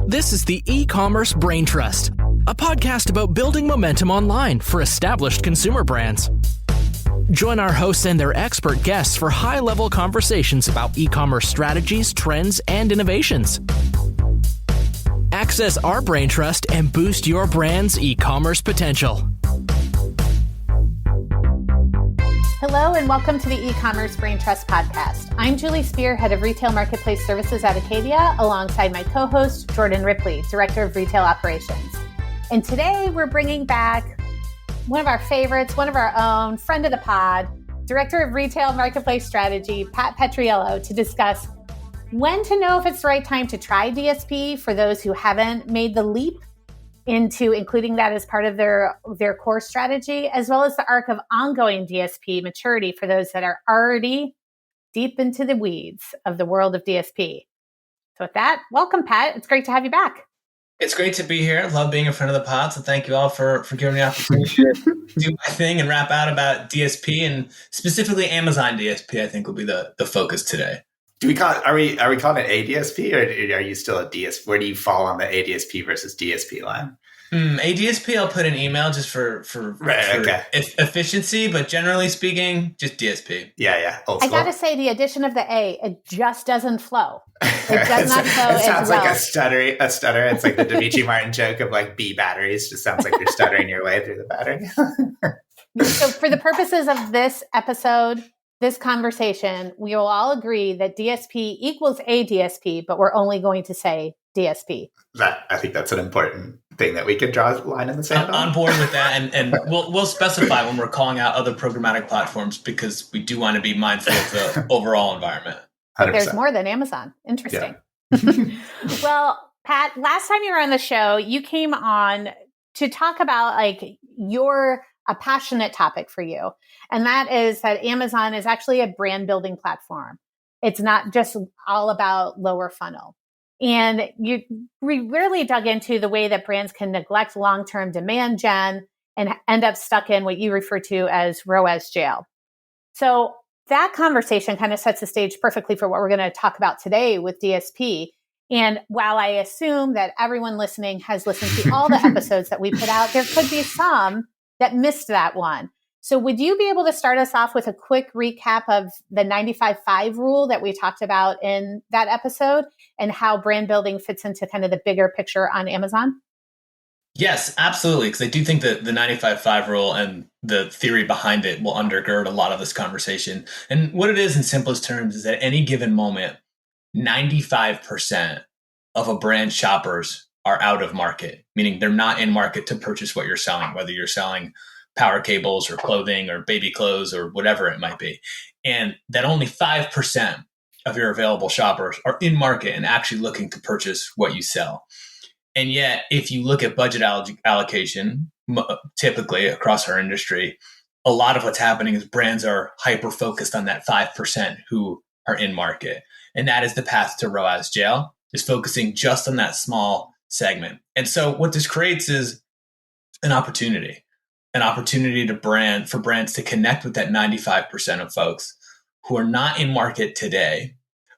This is the E-commerce Braintrust, a podcast about building momentum online for established consumer brands. Join our hosts and their expert guests for high-level conversations about e-commerce strategies, trends, and innovations. Access our Braintrust and boost your brand's e-commerce potential. Hello and welcome to the Ecommerce Braintrust podcast. I'm Julie Spear, Head of Retail Marketplace Services at Acadia, alongside my co-host, Jordan Ripley, Director of Retail Operations. And today we're bringing back one of our favorites, one of our own, friend of the pod, Director of Retail Marketplace Strategy, Pat Petriello, to discuss when to know if it's the right time to try DSP for those who haven't made the leap into including that as part of their core strategy, as well as the arc of ongoing DSP maturity for those that are already deep into the weeds of the world of DSP. So with that, welcome, Pat. It's great to have you back. It's great to be here. Love being in front of the pod. So thank you all for giving me the opportunity to do my thing and rap out about DSP, and specifically Amazon DSP, I think will be the focus today. Do we call it, are we calling it ADSP, or are you still a DSP? Where do you fall on the ADSP versus DSP line? ADSP, I'll put an email just for efficiency, but generally speaking, just DSP. Yeah. I gotta say, the addition of the A, it just doesn't flow. It does not flow as well. It sounds like a stutter. It's like the Dimitri Martin joke of like B batteries. Just sounds like you're stuttering your way through the battery. So for the purposes of this episode, this conversation, we will all agree that DSP equals a DSP, but we're only going to say DSP. I think that's an important thing that we could draw a line in the sand on board with that, and we'll specify when we're calling out other programmatic platforms, because we do want to be mindful of the overall environment. 100%. There's more than Amazon. Interesting. Yeah. Well, Pat, last time you were on the show, you came on to talk about a passionate topic for you. And that is that Amazon is actually a brand building platform. It's not just all about lower funnel. And we really dug into the way that brands can neglect long-term demand gen and end up stuck in what you refer to as ROAS jail. So that conversation kind of sets the stage perfectly for what we're going to talk about today with DSP. And while I assume that everyone listening has listened to all the episodes that we put out, there could be some that missed that one. So would you be able to start us off with a quick recap of the 95-5 rule that we talked about in that episode and how brand building fits into kind of the bigger picture on Amazon? Yes, absolutely. Because I do think that the 95-5 rule and the theory behind it will undergird a lot of this conversation. And what it is in simplest terms is that at any given moment, 95% of a brand's shoppers are out of market, meaning they're not in market to purchase what you're selling, whether you're selling power cables or clothing or baby clothes or whatever it might be. And that only 5% of your available shoppers are in market and actually looking to purchase what you sell. And yet, if you look at budget allocation, typically across our industry, a lot of what's happening is brands are hyper-focused on that 5% who are in market. And that is the path to ROAS jail, is focusing just on that small segment. And so what this creates is an opportunity for brands to connect with that 95% of folks who are not in market today,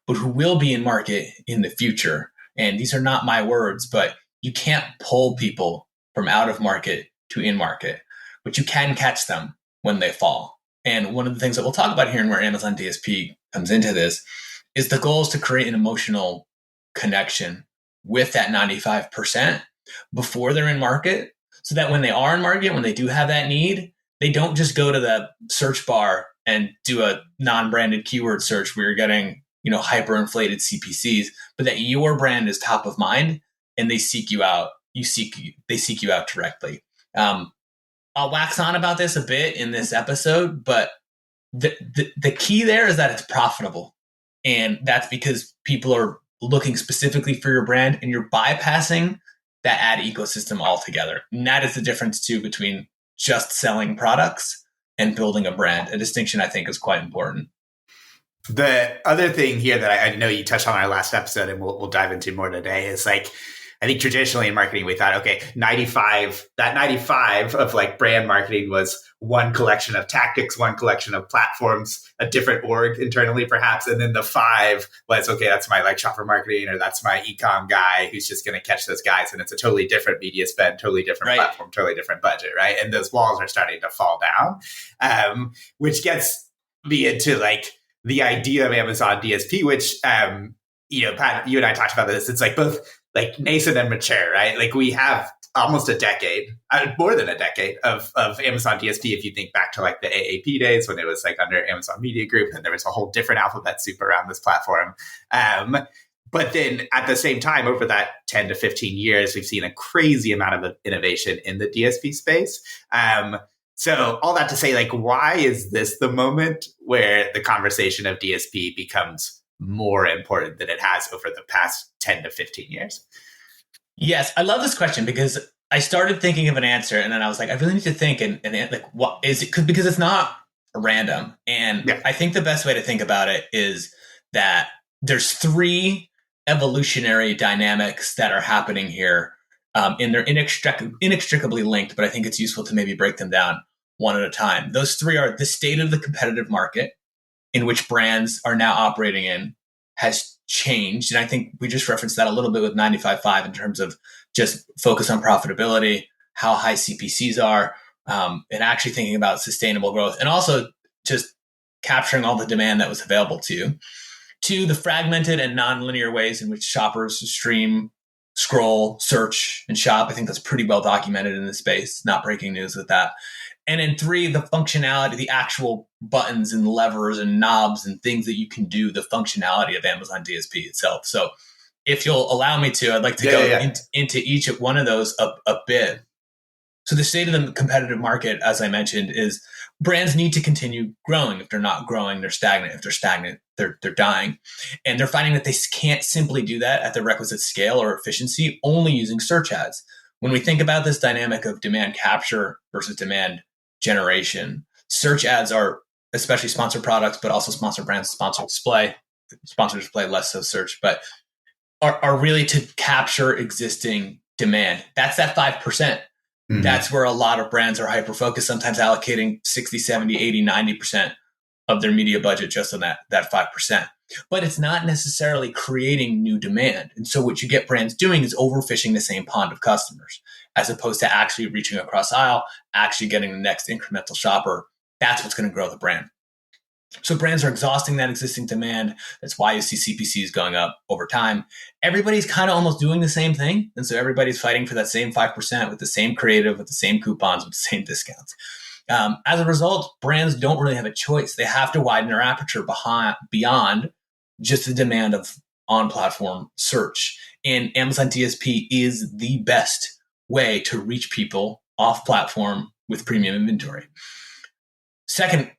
but who will be in market in the future. And these are not my words, but you can't pull people from out of market to in market, but you can catch them when they fall. And one of the things that we'll talk about here and where Amazon DSP comes into this is the goal is to create an emotional connection with that 95% before they're in market, so that when they are in market, when they do have that need, they don't just go to the search bar and do a non-branded keyword search where you're getting, hyperinflated CPCs, but that your brand is top of mind and they seek you out. They seek you out directly. I'll wax on about this a bit in this episode, but the key there is that it's profitable. And that's because people are looking specifically for your brand and you're bypassing that ad ecosystem altogether. And that is the difference too between just selling products and building a brand. A distinction I think is quite important. The other thing here that I know you touched on our last episode and we'll dive into more today is I think traditionally in marketing, we thought, okay, 95 of like brand marketing was one collection of tactics, one collection of platforms, a different org internally perhaps. And then the 5 was, okay, that's my like shopper marketing, or that's my ecom guy who's just going to catch those guys. And it's a totally different media spend, totally different platform, totally different budget, right? And those walls are starting to fall down, which gets me into like the idea of Amazon DSP, which, Pat, you and I talked about this. It's like both like nascent and mature, right? Like we have almost a decade, more than a decade of Amazon DSP. If you think back to like the AAP days when it was like under Amazon Media Group, and there was a whole different alphabet soup around this platform. But then at the same time, over that 10 to 15 years, we've seen a crazy amount of innovation in the DSP space. So all that to say, like, why is this the moment where the conversation of DSP becomes more important than it has over the past 10 to 15 years? Yes, I love this question because I started thinking of an answer and then I was like, I really need to think and like, what is it? Because it's not random. And I think the best way to think about it is that there's 3 evolutionary dynamics that are happening here, and they're inextricably linked, but I think it's useful to maybe break them down one at a time. Those 3 are the state of the competitive market in which brands are now operating in has changed. And I think we just referenced that a little bit with 95.5 in terms of just focus on profitability, how high CPCs are, and actually thinking about sustainable growth, and also just capturing all the demand that was available to you. 2, the fragmented and nonlinear ways in which shoppers stream, scroll, search, and shop. I think that's pretty well documented in this space. Not breaking news with that. And then 3, the functionality, the actual buttons and levers and knobs and things that you can do, the functionality of Amazon DSP itself. So if you'll allow me to, I'd like to go into each of one of those a bit. So the state of the competitive market, as I mentioned, is brands need to continue growing. If they're not growing, they're stagnant. If they're stagnant, they're dying. And they're finding that they can't simply do that at the requisite scale or efficiency only using search ads. When we think about this dynamic of demand capture versus demand generation, search ads are, especially sponsored products, but also sponsored brands, sponsored display, less so search, but are really to capture existing demand. That's that 5%. Mm-hmm. That's where a lot of brands are hyper-focused, sometimes allocating 60, 70, 80, 90% of their media budget just on that 5%. But it's not necessarily creating new demand. And so what you get brands doing is overfishing the same pond of customers, as opposed to actually reaching across aisle, actually getting the next incremental shopper. That's what's going to grow the brand. So brands are exhausting that existing demand. That's why you see CPCs going up over time. Everybody's kind of almost doing the same thing. And so everybody's fighting for that same 5% with the same creative, with the same coupons, with the same discounts. As a result, brands don't really have a choice. They have to widen their aperture beyond just the demand of on-platform search. And Amazon DSP is the best way to reach people off-platform with premium inventory. Second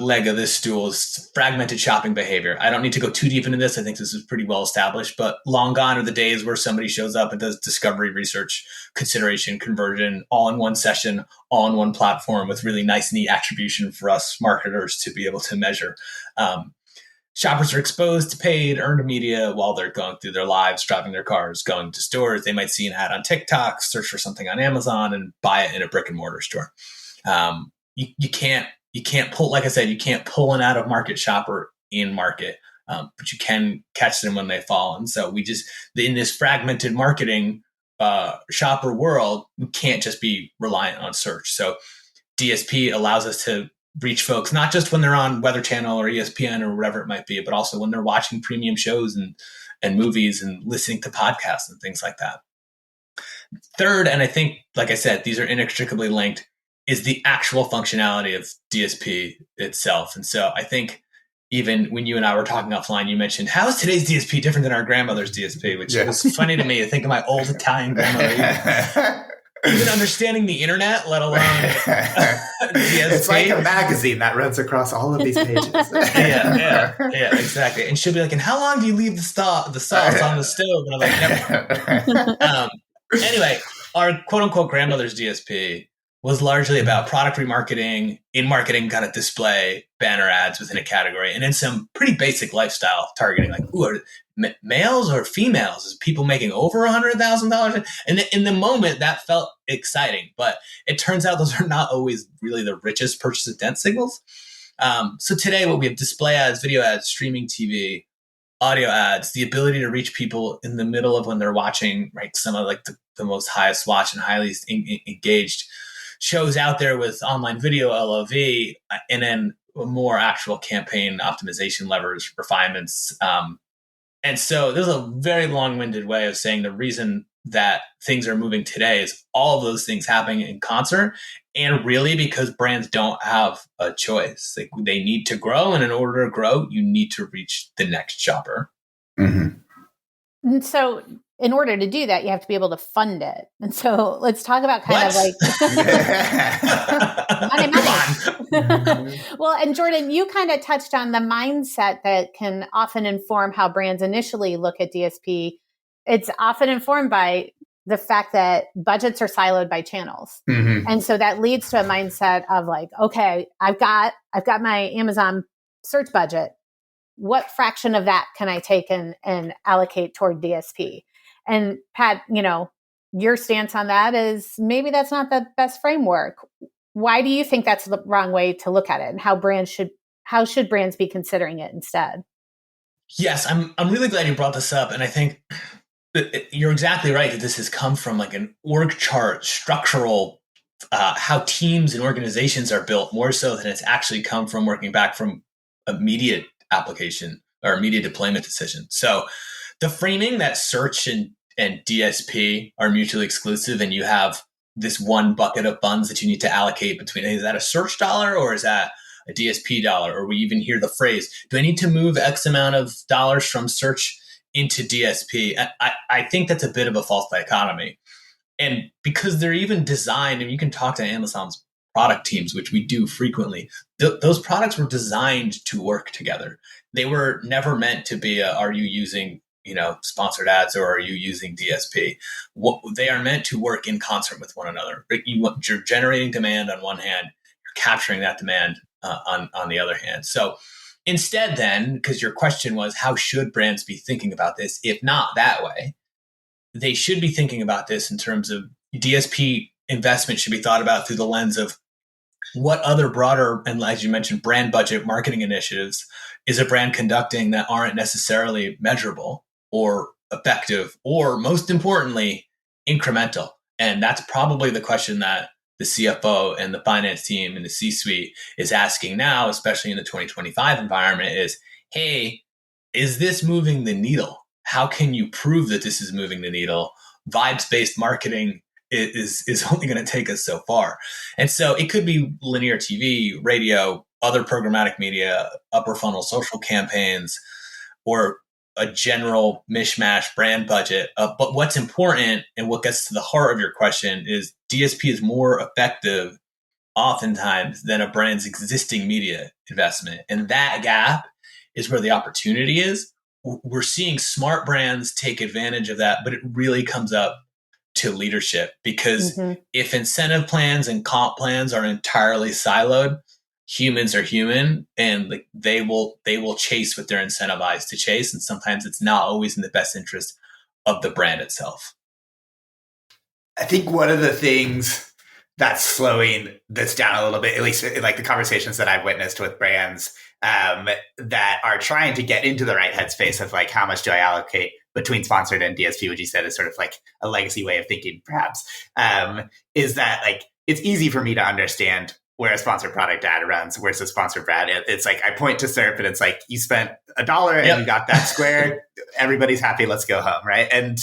leg of this stool is fragmented shopping behavior. I don't need to go too deep into this. I think this is pretty well established, but long gone are the days where somebody shows up and does discovery, research, consideration, conversion, all in one session, all in one platform with really nice, neat attribution for us marketers to be able to measure. Shoppers are exposed to paid, earned media while they're going through their lives, driving their cars, going to stores. They might see an ad on TikTok, search for something on Amazon, and buy it in a brick and mortar store. You can't pull, like I said, you can't pull an out of market shopper in market, but you can catch them when they fall. And so we just, in this fragmented marketing shopper world, we can't just be reliant on search. So DSP allows us to reach folks, not just when they're on Weather Channel or ESPN or whatever it might be, but also when they're watching premium shows and movies and listening to podcasts and things like that. Third, and I think, like I said, these are inextricably linked, is the actual functionality of DSP itself. And so I think even when you and I were talking offline, you mentioned, how is today's DSP different than our grandmother's DSP? Which was funny to me to think of my old Italian grandmother. Even understanding the internet, let alone DSP. It's like a magazine that runs across all of these pages. yeah, exactly. And she'll be like, and how long do you leave the sauce on the stove? And I'm like, never. Anyway, our quote unquote grandmother's DSP was largely about product remarketing, in-marketing kind of display, banner ads within a category, and then some pretty basic lifestyle targeting, like males or females? Is people making over $100,000? And in the moment, that felt exciting, but it turns out those are not always really the richest purchase intent signals. So today, what we have: display ads, video ads, streaming TV, audio ads, the ability to reach people in the middle of when they're watching, right? Some of like the most highest watch and highly engaged shows out there with online video, LOV, and then more actual campaign optimization levers, refinements. And so there's a very long-winded way of saying the reason that things are moving today is all of those things happening in concert, and really because brands don't have a choice. Like, they need to grow, and in order to grow, you need to reach the next shopper. Mm-hmm. And so in order to do that, you have to be able to fund it. And so let's talk about kind of like money. Well, and Jordan, you kind of touched on the mindset that can often inform how brands initially look at DSP. It's often informed by the fact that budgets are siloed by channels. Mm-hmm. And so that leads to a mindset of like, okay, I've got my Amazon search budget. What fraction of that can I take and allocate toward DSP? And Pat, your stance on that is maybe that's not the best framework. Why do you think that's the wrong way to look at it, and how should brands be considering it instead? Yes, I'm really glad you brought this up, and I think that you're exactly right that this has come from like an org chart, structural, how teams and organizations are built, more so than it's actually come from working back from immediate application or immediate deployment decision. So the framing that search and DSP are mutually exclusive, and you have this one bucket of funds that you need to allocate between, is that a search dollar or is that a DSP dollar? Or we even hear the phrase, do I need to move X amount of dollars from search into DSP? I think that's a bit of a false dichotomy. And because they're even designed, and you can talk to Amazon's product teams, which we do frequently, those products were designed to work together. They were never meant to be are you using sponsored ads or are you using DSP? They are meant to work in concert with one another. You're generating demand on one hand, you're capturing that demand on the other hand. So instead then, because your question was, how should brands be thinking about this? If not that way, they should be thinking about this in terms of DSP investment should be thought about through the lens of what other broader, and as you mentioned, brand budget marketing initiatives is a brand conducting that aren't necessarily measurable or effective, or most importantly, incremental. And that's probably the question that the CFO and the finance team and the C-suite is asking now, especially in the 2025 environment, is, hey, is this moving the needle? How can you prove that this is moving the needle? Vibes-based marketing is only going to take us so far. And so it could be linear TV, radio, other programmatic media, upper funnel social campaigns, or a general mishmash brand budget. But what's important, and what gets to the heart of your question, is DSP is more effective oftentimes than a brand's existing media investment. And that gap is where the opportunity is. We're seeing smart brands take advantage of that, but it really comes up to leadership, because if incentive plans and comp plans are entirely siloed, humans are human, and they will chase what they're incentivized to chase, and sometimes it's not always in the best interest of the brand itself. I think one of the things that's slowing this down a little bit, at least in like the conversations that I've witnessed with brands that are trying to get into the right headspace of like, how much do I allocate between sponsored and DSP, which you said is sort of like a legacy way of thinking, perhaps, is that like, it's easy for me to understand where a sponsored product ad runs, where's a sponsored ad. It's like, I point to SERP and it's like, you spent $1 and you got that square. Everybody's happy. Let's go home. Right. And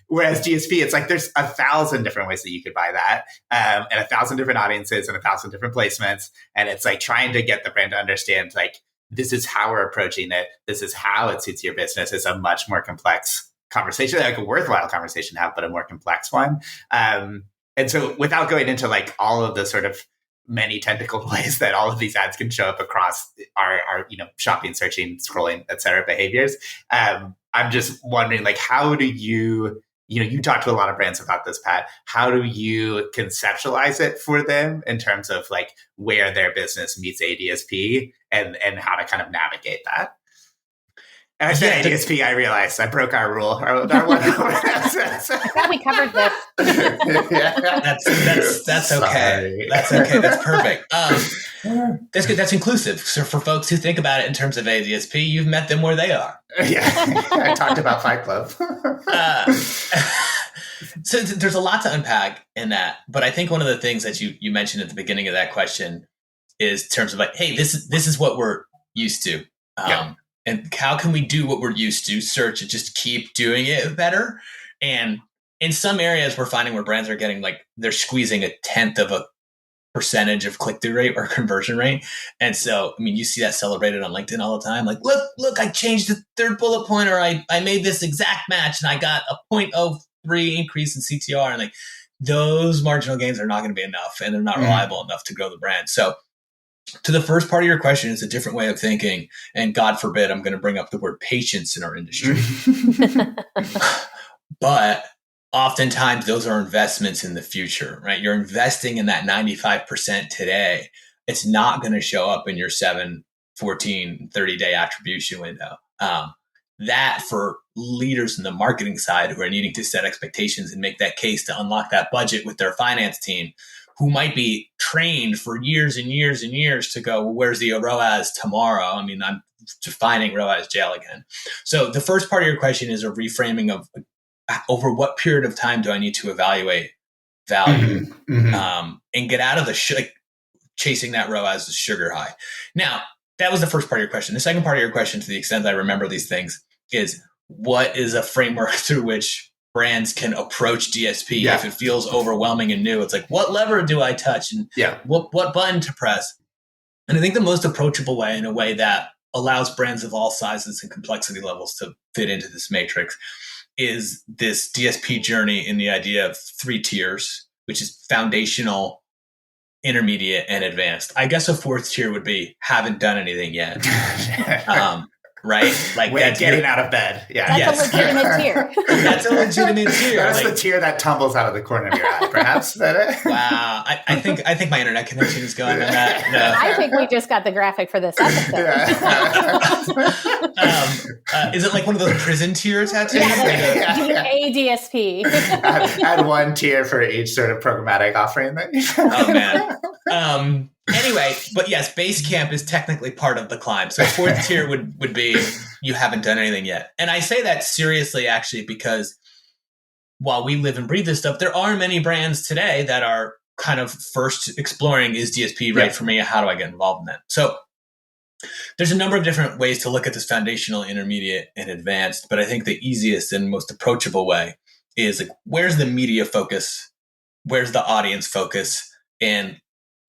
whereas DSP, it's like, there's 1,000 different ways that you could buy that, and 1,000 different audiences and 1,000 different placements. And it's like trying to get the brand to understand, like, this is how we're approaching it. This is how it suits your business. It's a much more complex conversation, like a worthwhile conversation to have, but a more complex one. And so without going into like all of the sort of many tentacle ways that all of these ads can show up across our shopping, searching, scrolling, et cetera, behaviors, I'm just wondering, like, how do you talk to a lot of brands about this, Pat. How do you conceptualize it for them in terms of like where their business meets a DSP and how to kind of navigate that? And I said DSP, I realized I broke our rule. I'm glad we covered this. That's okay. That's okay. That's perfect. That's good. That's inclusive. So for folks who think about it in terms of a DSP, you've met them where they are. Yeah, I talked about Fight Club. So there's a lot to unpack in that, but I think one of the things that you mentioned at the beginning of that question is in terms of like, hey, this is what we're used to. And how can we do what we're used to, search, and just keep doing it better? And in some areas, we're finding where brands are getting like, they're squeezing 1/10 of a percentage of click-through rate or conversion rate. And so, I mean, you see that celebrated on LinkedIn all the time. Like, look, I changed the third bullet point, or I made this exact match and I got a 0.03 increase in CTR. And like, those marginal gains are not going to be enough, and they're not reliable enough to grow the brand. So to the first part of your question, it's a different way of thinking. And God forbid, I'm going to bring up the word patience in our industry. But oftentimes those are investments in the future, right? You're investing in that 95% today. It's not going to show up in your 7, 14, 30-day attribution window. That for leaders in the marketing side who are needing to set expectations and make that case to unlock that budget with their finance team, who might be trained for years and years and years to go, well, where's the ROAS tomorrow? I mean, I'm defining ROAS jail again. So the first part of your question is a reframing of over what period of time do I need to evaluate value and get out of chasing that ROAS as sugar high. Now, that was the first part of your question. The second part of your question, to the extent that I remember these things, is what is a framework through which brands can approach DSP if it feels overwhelming and new? It's like, what lever do I touch, and what button to press? And I think the most approachable way, in a way that allows brands of all sizes and complexity levels to fit into this matrix, is this DSP journey in the idea of 3 tiers, which is foundational, intermediate, and advanced. I guess a 4th tier would be haven't done anything yet. Right? Like getting out of bed. Yeah. That's a legitimate tier. That's a legitimate tier. That's the tier that tumbles out of the corner of your eye, perhaps. Wow. I think my internet connection is going on that. No. I think we just got the graphic for this episode. Is it like one of those prison tier tattoos? A DSP. Add 1 tier for each sort of programmatic offering. Oh, man. Anyway, but yes, base camp is technically part of the climb. So 4th tier would be you haven't done anything yet. And I say that seriously, actually, because while we live and breathe this stuff, there are many brands today that are kind of first exploring, is DSP right for me? How do I get involved in that? So there's a number of different ways to look at this foundational, intermediate, and advanced. But I think the easiest and most approachable way is like, where's the media focus? Where's the audience focus? And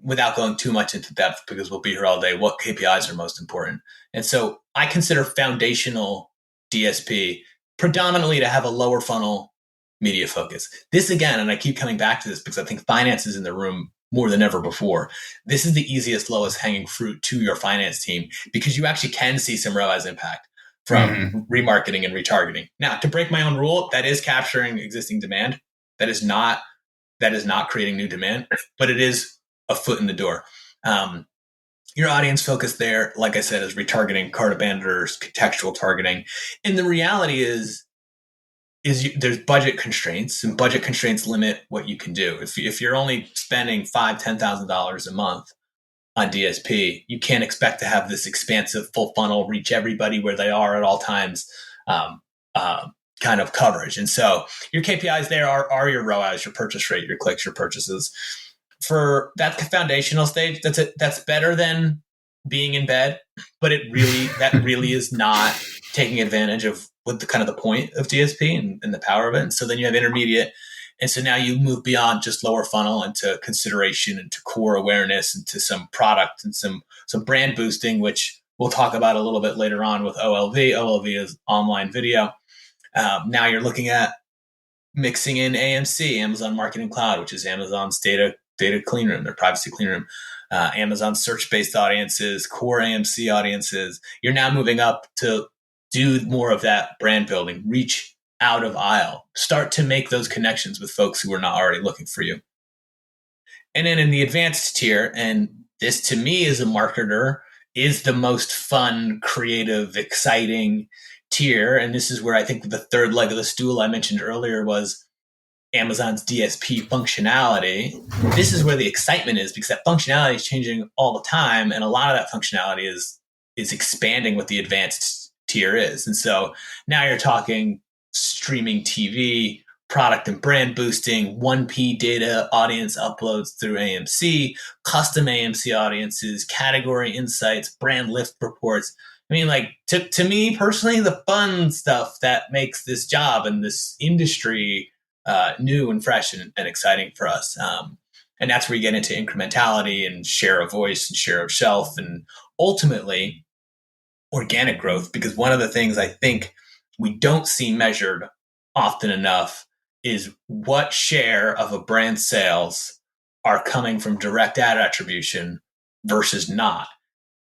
without going too much into depth, because we'll be here all day, what KPIs are most important? And so I consider foundational DSP predominantly to have a lower funnel media focus. This again, and I keep coming back to this because I think finance is in the room more than ever before. This is the easiest, lowest hanging fruit to your finance team, because you actually can see some ROAS impact from remarketing and retargeting. Now, to break my own rule, that is capturing existing demand. That is not creating new demand, but it is a foot in the door. Your audience focus there, like I said, is retargeting, cart abandoners, contextual targeting. And the reality is there's budget constraints, and budget constraints limit what you can do. If you're only spending $5,000, $10,000 a month on DSP, you can't expect to have this expansive full funnel, reach everybody where they are at all times, kind of coverage. And so your KPIs there are your ROAS, your purchase rate, your clicks, your purchases. For that foundational stage, that's better than being in bed, but that really is not taking advantage of what the kind of the point of DSP and the power of it. And so then you have intermediate. And so now you move beyond just lower funnel into consideration, into core awareness, into some product and some brand boosting, which we'll talk about a little bit later on with OLV. OLV is online video. Now you're looking at mixing in AMC, Amazon Marketing Cloud, which is Amazon's data clean room, their privacy clean room, Amazon search-based audiences, core AMC audiences. You're now moving up to do more of that brand building, reach out of aisle, start to make those connections with folks who are not already looking for you. And then in the advanced tier, and this to me as a marketer is the most fun, creative, exciting tier, and this is where I think the third leg of the stool I mentioned earlier was Amazon's DSP functionality. This is where the excitement is, because that functionality is changing all the time, and a lot of that functionality is expanding what the advanced tier is. And so now you're talking streaming TV, product and brand boosting, 1P data, audience uploads through AMC, custom AMC audiences, category insights, brand lift reports. I mean, like, to me personally, the fun stuff that makes this job and this industry new and fresh and exciting for us. And that's where you get into incrementality and share of voice and share of shelf and ultimately organic growth. Because one of the things I think we don't see measured often enough is what share of a brand sales are coming from direct ad attribution versus not.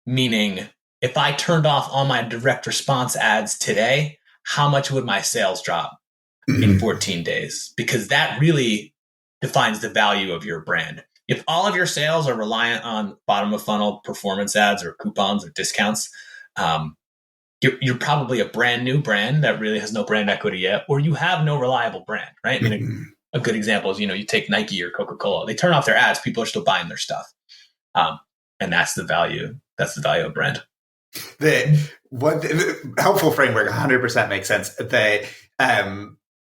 Meaning, if I turned off all my direct response ads today, how much would my sales drop in 14 days? Because that really defines the value of your brand. If all of your sales are reliant on bottom of funnel performance ads or coupons or discounts, you're probably a brand new brand that really has no brand equity yet, or you have no reliable brand, right? I mean, a good example is, you take Nike or Coca-Cola. They turn off their ads, people are still buying their stuff. And that's the value. That's the value of brand. The helpful framework 100% makes sense. The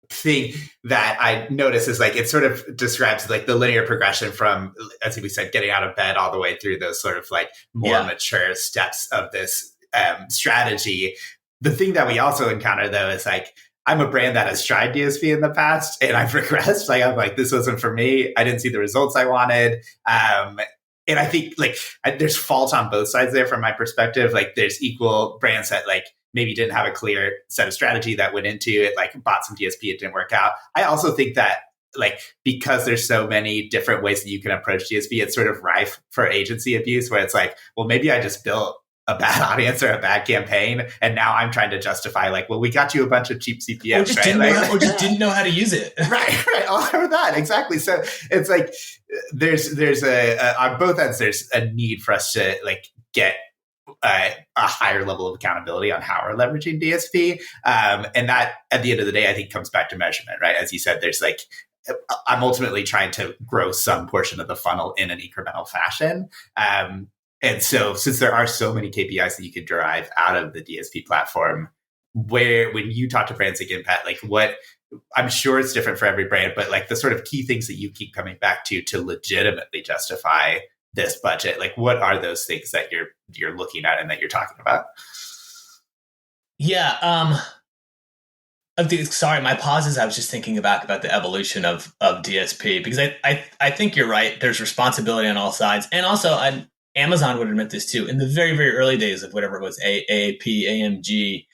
thing that I notice is like, it sort of describes like the linear progression from, as we said, getting out of bed all the way through those sort of like more mature steps of this strategy. The thing that we also encounter though is like, I'm a brand that has tried DSP in the past and I've regressed. Like, I'm like, this wasn't for me. I didn't see the results I wanted. And I think like there's fault on both sides there from my perspective. Like, there's equal brands that like maybe didn't have a clear set of strategy that went into it, like bought some DSP, it didn't work out. I also think that like, because there's so many different ways that you can approach DSP, it's sort of rife for agency abuse, where it's like, well, maybe I just built a bad audience or a bad campaign, and now I'm trying to justify like, well, we got you a bunch of cheap CPMs, or just didn't know how to use it. right, all of that, exactly. So it's like there's a on both ends there's a need for us to like get a higher level of accountability on how we're leveraging DSP, and that at the end of the day, I think comes back to measurement, right? As you said, there's like, I'm ultimately trying to grow some portion of the funnel in an incremental fashion. And so since there are so many KPIs that you could derive out of the DSP platform, when you talk to brands again, Pat, like what, I'm sure it's different for every brand, but like the sort of key things that you keep coming back to legitimately justify this budget, like what are those things that you're looking at and that you're talking about? Yeah. Sorry, my pause is I was just thinking about the evolution of DSP, because I think you're right. There's responsibility on all sides. And also Amazon would admit this too. In the very, very early days of whatever it was, AAP, AMG,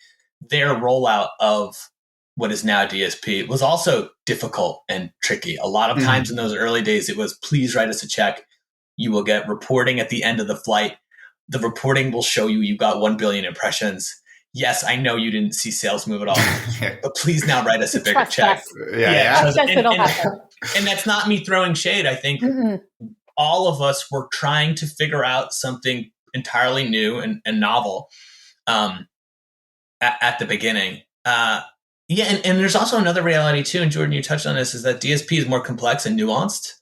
their rollout of what is now DSP was also difficult and tricky. A lot of times in those early days, it was, please write us a check. You will get reporting at the end of the flight. The reporting will show you got 1 billion impressions. Yes, I know you didn't see sales move at all, but please now write us a bigger check. And that's not me throwing shade. I think all of us were trying to figure out something entirely new and novel at the beginning. And there's also another reality too, and Jordan, you touched on this, is that DSP is more complex and nuanced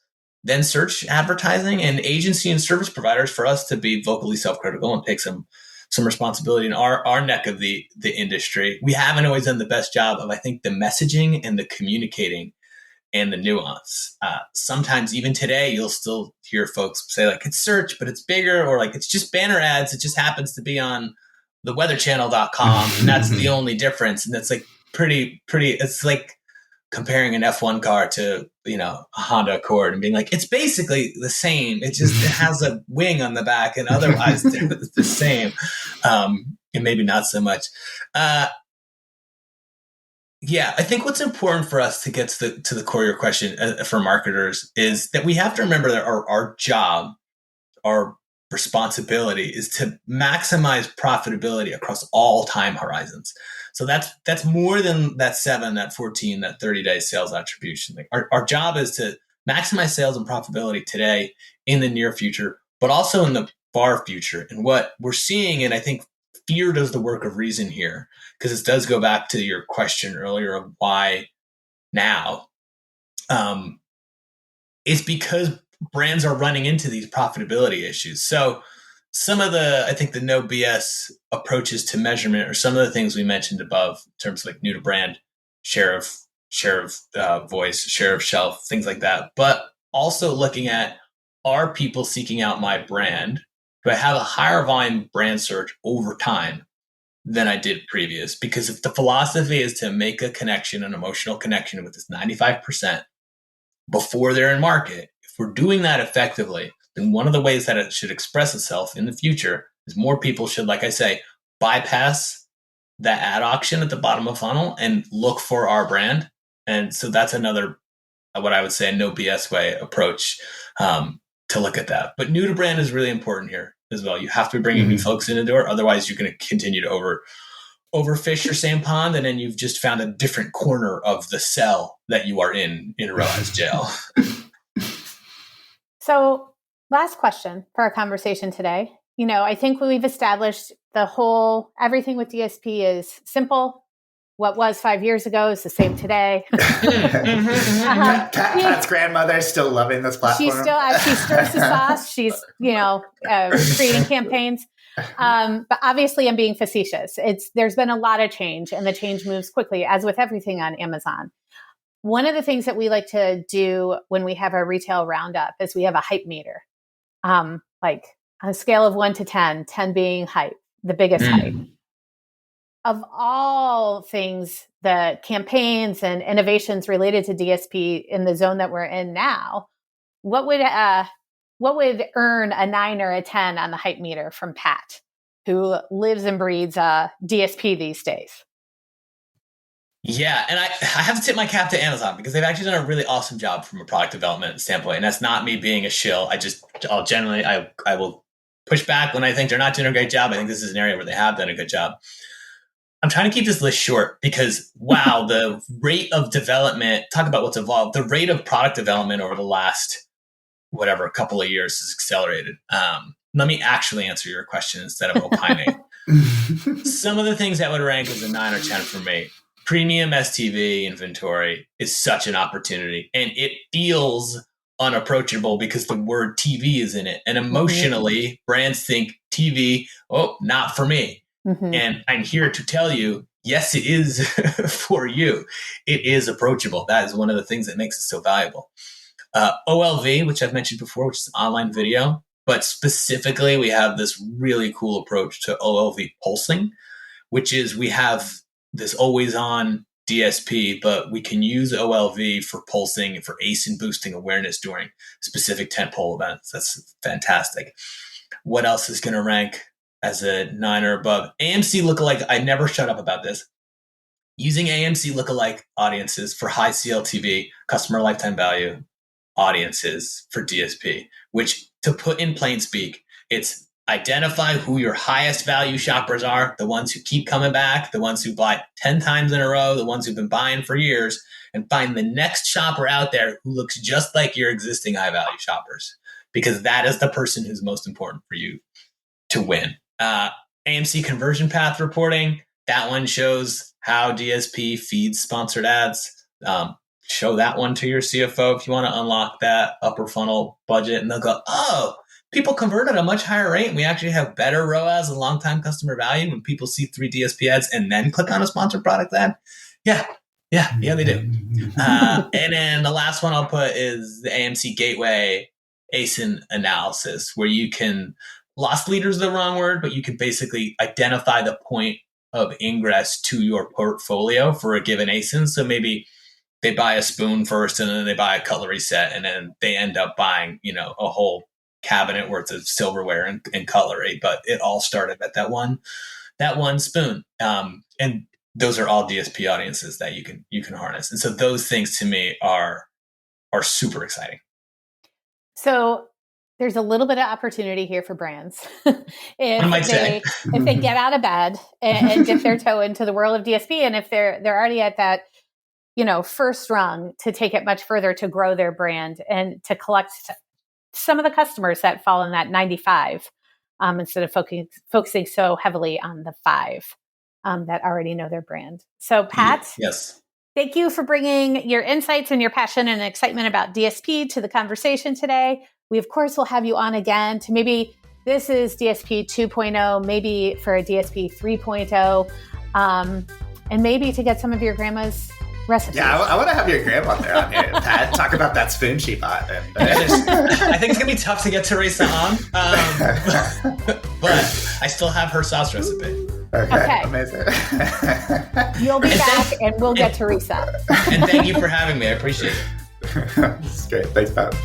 than search advertising, and agency and service providers, for us to be vocally self-critical and take some responsibility in our neck of the industry. We haven't always done the best job of, I think, the messaging and the communicating and the nuance. Sometimes even today, you'll still hear folks say like, it's search, but it's bigger, or like, it's just banner ads. It just happens to be on the weatherchannel.com. And that's the only difference. And that's like pretty, it's like comparing an F1 car to, a Honda Accord and being like, it's basically the same. It has a wing on the back, and otherwise they're the same. And maybe not so much. I think what's important for us to get to the core of your question for marketers is that we have to remember that our job, our responsibility is to maximize profitability across all time horizons. So that's more than that 7, that 14, that 30-day sales attribution. Like our job is to maximize sales and profitability today, in the near future, but also in the far future. And what we're seeing, and I think fear does the work of reason here, because it does go back to your question earlier of why now. It's because brands are running into these profitability issues. So some of I think the no BS approaches to measurement, or some of the things we mentioned above in terms of like new to brand, share of voice, share of shelf, things like that. But also looking at, are people seeking out my brand? Do I have a higher volume brand search over time than I did previous? Because if the philosophy is to make a connection, an emotional connection with this 95% before they're in market, if we're doing that effectively, then one of the ways that it should express itself in the future is more people should, like I say, bypass that ad auction at the bottom of funnel and look for our brand. And so that's another, what I would say, a no BS way approach to look at that. But new to brand is really important here as well. You have to be bringing new folks in the door. Otherwise, you're going to continue to overfish your same pond, and then you've just found a different corner of the cell that you are in ROAS jail. So last question for our conversation today. I think we've established everything with DSP is simple. What was 5 years ago is the same today. Pat's grandmother is still loving this platform. She stirs the sauce. She's, creating campaigns. But obviously I'm being facetious. There's been a lot of change, and the change moves quickly, as with everything on Amazon. One of the things that we like to do when we have our retail roundup is we have a hype meter. Like on a scale of 1 to 10, 10 being hype, the biggest hype. Of all things, the campaigns and innovations related to DSP in the zone that we're in now, what would earn a 9 or a 10 on the hype meter from Pat, who lives and breathes DSP these days? Yeah, and I have to tip my cap to Amazon, because they've actually done a really awesome job from a product development standpoint. And that's not me being a shill. I will push back when I think they're not doing a great job. I think this is an area where they have done a good job. I'm trying to keep this list short because, wow, the rate of development, talk about what's evolved, the rate of product development over the last, couple of years has accelerated. Let me actually answer your question instead of opining. Some of the things that would rank as a 9 or 10 for me, premium STV inventory is such an opportunity, and it feels unapproachable because the word TV is in it. And emotionally, brands think TV, not for me. And I'm here to tell you, yes, it is for you. It is approachable. That is one of the things that makes it so valuable. OLV, which I've mentioned before, which is online video, but specifically we have this really cool approach to OLV pulsing, which is we have this always on DSP, but we can use OLV for pulsing and for ASIN boosting awareness during specific tentpole events. That's fantastic. What else is going to rank as a 9 or above? AMC lookalike. I never shut up about this. Using AMC lookalike audiences for high CLTV, customer lifetime value audiences for DSP, which, to put in plain speak, it's identify who your highest value shoppers are, the ones who keep coming back, the ones who buy 10 times in a row, the ones who've been buying for years, and find the next shopper out there who looks just like your existing high value shoppers, because that is the person who's most important for you to win. AMC conversion path reporting, that one shows how DSP feeds sponsored ads. Show that one to your CFO if you want to unlock that upper funnel budget, and they'll go, people convert at a much higher rate, and we actually have better ROAS and long-time customer value when people see 3 DSP ads and then click on a sponsored product ad. Yeah, they do. And then the last one I'll put is the AMC Gateway ASIN analysis, where you can, loss leader is the wrong word, but you can basically identify the point of ingress to your portfolio for a given ASIN. So maybe they buy a spoon first, and then they buy a cutlery set, and then they end up buying, a whole cabinet worth of silverware and cutlery. But it all started at that one spoon. And those are all DSP audiences that you can harness. And so those things to me are super exciting. So there's a little bit of opportunity here for brands. If they get out of bed and dip their toe into the world of DSP, and if they're already at that, first rung, to take it much further, to grow their brand and to collect some of the customers that fall in that 95 instead of focusing so heavily on the 5 that already know their brand. So Pat, yes. Thank you for bringing your insights and your passion and excitement about DSP to the conversation today. We, of course, will have you on again to maybe this is DSP 2.0, maybe for a DSP 3.0, and maybe to get some of your grandma's recipes. Yeah, I want to have your grandma there on here, Pat. Talk about that spoon she bought. I think it's going to be tough to get Teresa on, but I still have her sauce recipe. Okay. Amazing. You'll be back and we'll get Teresa. And thank you for having me. I appreciate it. It's great. Thanks, Pat.